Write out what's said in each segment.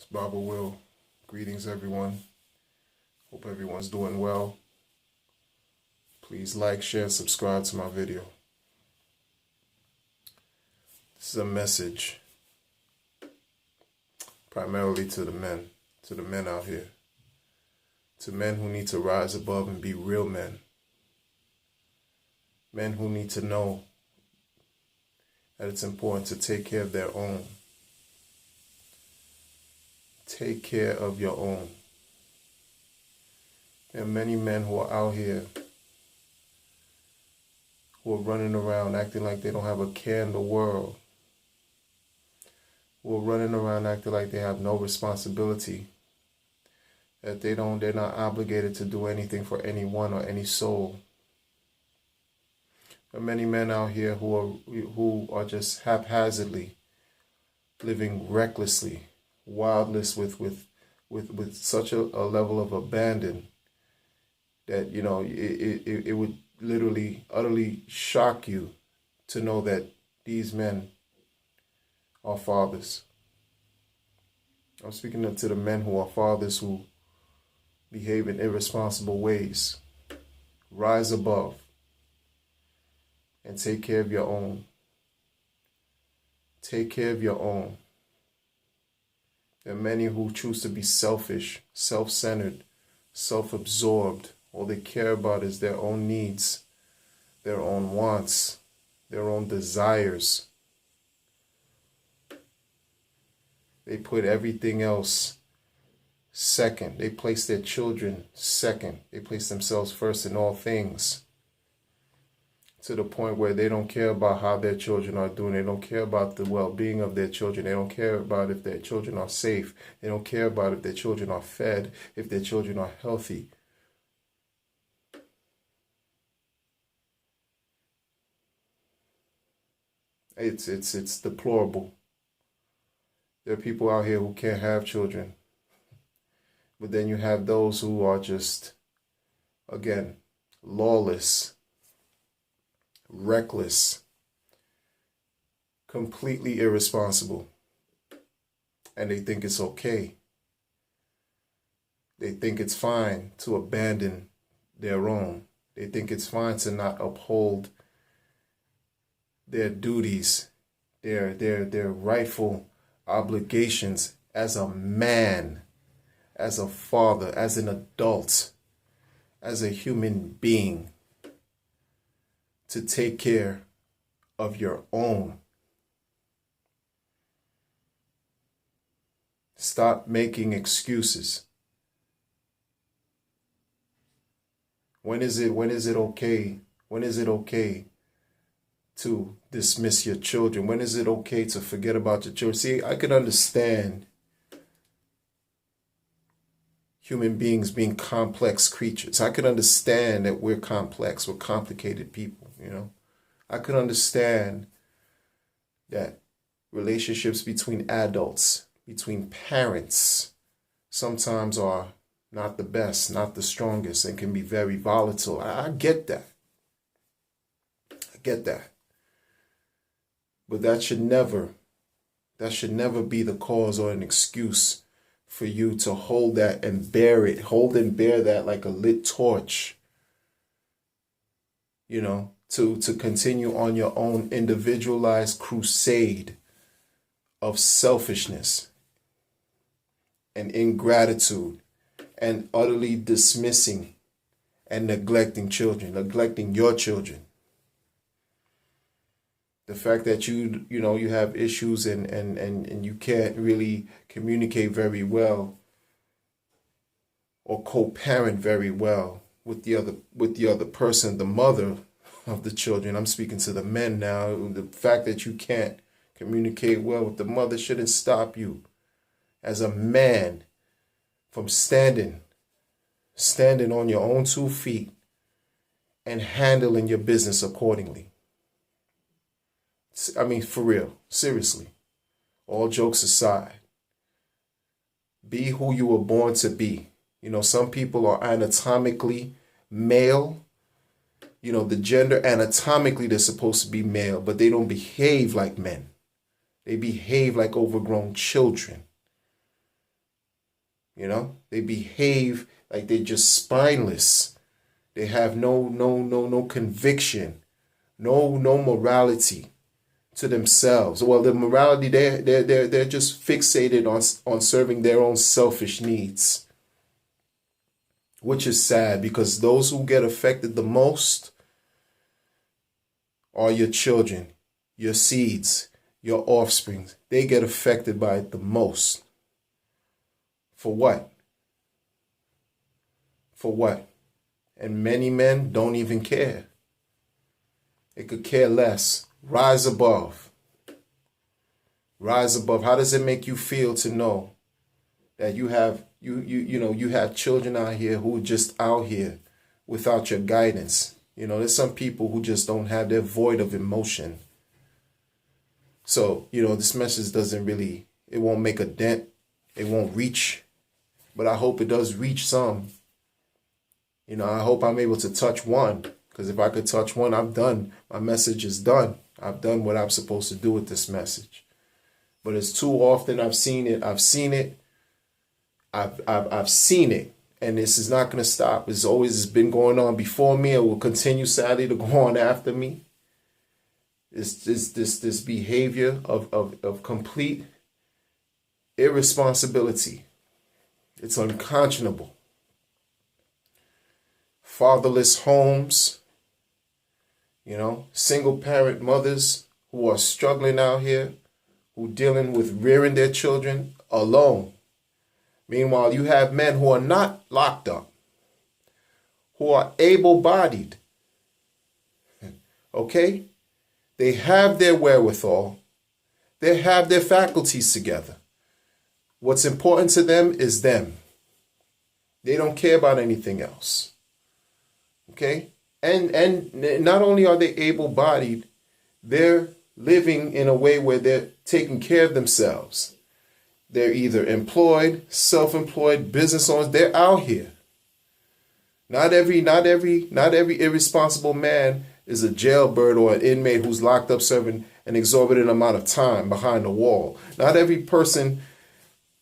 It's Baba Will. Greetings, everyone. Hope everyone's doing well. Please like, share, subscribe to my video. This is a message primarily to the men out here, to men who need to rise above and be real men. Men who need to know that it's important to take care of their own. Take care of your own. There are many men who are out here who are running around acting like they don't have a care in the world. Who are running around acting like they have no responsibility. That they're not obligated to do anything for anyone or any soul. There are many men out here who are just haphazardly living recklessly, wildness with such a level of abandon that, it would literally, utterly shock you to know that these men are fathers. I'm speaking to the men who are fathers who behave in irresponsible ways. Rise above and take care of your own. Take care of your own. There are many who choose to be selfish, self-centered, self-absorbed. All they care about is their own needs, their own wants, their own desires. They put everything else second. They place their children second. They place themselves first in all things. To the point where they don't care about how their children are doing. They don't care about the well-being of their children. They don't care about if their children are safe. They don't care about if their children are fed, if their children are healthy. It's deplorable. There are people out here who can't have children. But then you have those who are just, again, lawless, reckless, completely irresponsible. And they think it's okay. They think it's fine to abandon their own. They think it's fine to not uphold their duties, their rightful obligations as a man, as a father, as an adult, as a human being, to take care of your own. Stop making excuses. When is it okay? When is it okay to dismiss your children? When is it okay to forget about your children? See, I can understand human beings being complex creatures. I can understand that we're complex, we're complicated people, I can understand that relationships between adults, between parents, sometimes are not the best, not the strongest, and can be very volatile. I get that. I get that. But that should never be the cause or an excuse for you to hold that and bear it, hold and bear that like a lit torch, to continue on your own individualized crusade of selfishness and ingratitude and utterly dismissing and neglecting children, neglecting your children. The fact that you have issues and you can't really communicate very well or co-parent very well with the other person, the mother of the children. I'm speaking to the men now. The fact that you can't communicate well with the mother shouldn't stop you as a man from standing on your own 2 feet and handling your business accordingly. I mean, for real, seriously, all jokes aside, be who you were born to be. Some people are anatomically male. The gender anatomically, they're supposed to be male, but they don't behave like men. They behave like overgrown children. You know, they behave like they're just spineless. They have no conviction, no morality to themselves. Well, the morality, they're just fixated on serving their own selfish needs, which is sad, because those who get affected the most are your children, your seeds, your offspring. They get affected by it the most. For what? For what? And many men don't even care. They could care less. Rise above. Rise above. How does it make you feel to know that you have you have children out here who are just out here without your guidance? You know, there's some people who just don't have, they're void of emotion. So, this message doesn't really, it won't make a dent. It won't reach. But I hope it does reach some. I hope I'm able to touch one. Because if I could touch one, I'm done. My message is done. I've done what I'm supposed to do with this message. But it's too often I've seen it. I've seen it. I've seen it. And this is not going to stop. It's always been going on before me. It will continue, sadly, to go on after me. It's this behavior of complete irresponsibility. It's unconscionable. Fatherless homes, single parent mothers who are struggling out here, who dealing with rearing their children alone. Meanwhile, you have men who are not locked up, who are able-bodied. Okay? They have their wherewithal. They have their faculties together. What's important to them is them. They don't care about anything else. Okay? And not only are they able-bodied, they're living in a way where they're taking care of themselves. They're either employed, self-employed, business owners. They're out here. Not every irresponsible man is a jailbird or an inmate who's locked up serving an exorbitant amount of time behind a wall. Not every person,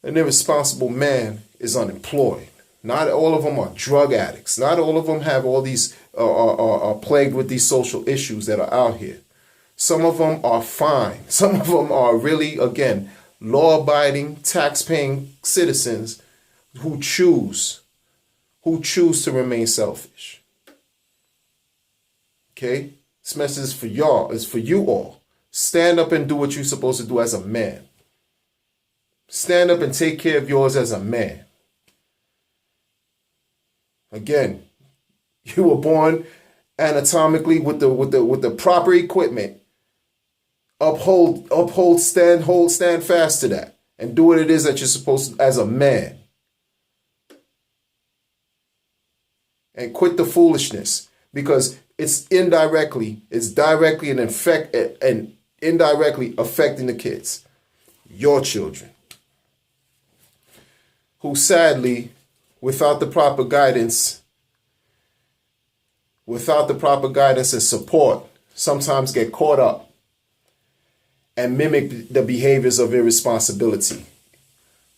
an irresponsible man, is unemployed. Not all of them are drug addicts. Not all of them have all these are plagued with these social issues that are out here. Some of them are fine. Some of them are really, again, law-abiding, tax-paying citizens who choose to remain selfish. Okay? This message is for y'all. It's for you all. Stand up and do what you're supposed to do as a man. Stand up and take care of yours as a man. Again, you were born anatomically with the proper equipment. Hold stand fast to that, and do what it is that you're supposed to as a man. And quit the foolishness, because it's directly and indirectly affecting the kids, your children, who sadly, without the proper guidance and support, sometimes get caught up and mimic the behaviors of irresponsibility,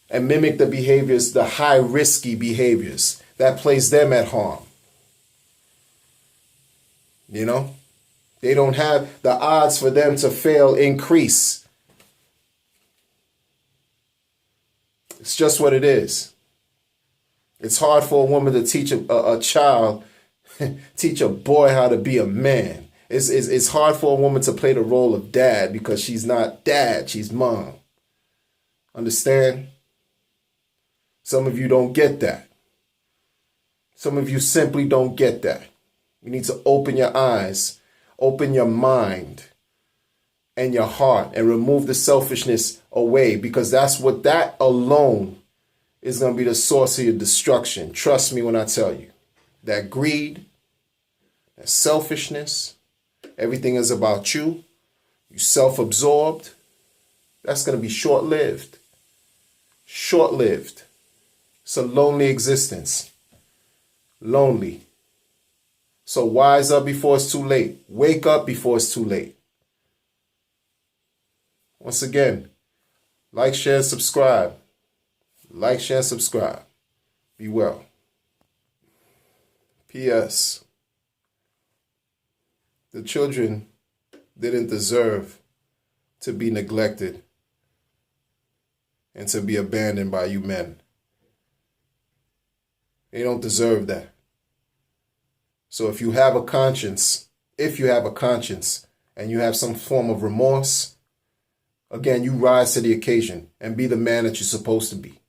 and mimic the high risky behaviors that place them at harm. They don't have the odds for them to fail increase. It's just what it is. It's hard for a woman to teach a child, teach a boy how to be a man. It's hard for a woman to play the role of dad, because she's not dad, she's mom. Understand? Some of you don't get that. Some of you simply don't get that. You need to open your eyes, open your mind and your heart, and remove the selfishness away, because that alone is going to be the source of your destruction. Trust me when I tell you. That greed, that selfishness, everything is about you. You self-absorbed. That's going to be short-lived. Short-lived. It's a lonely existence. Lonely. So wise up before it's too late. Wake up before it's too late. Once again, like, share, subscribe. Like, share, subscribe. Be well. P.S. The children didn't deserve to be neglected and to be abandoned by you men. They don't deserve that. So if you have a conscience, and you have some form of remorse, again, you rise to the occasion and be the man that you're supposed to be.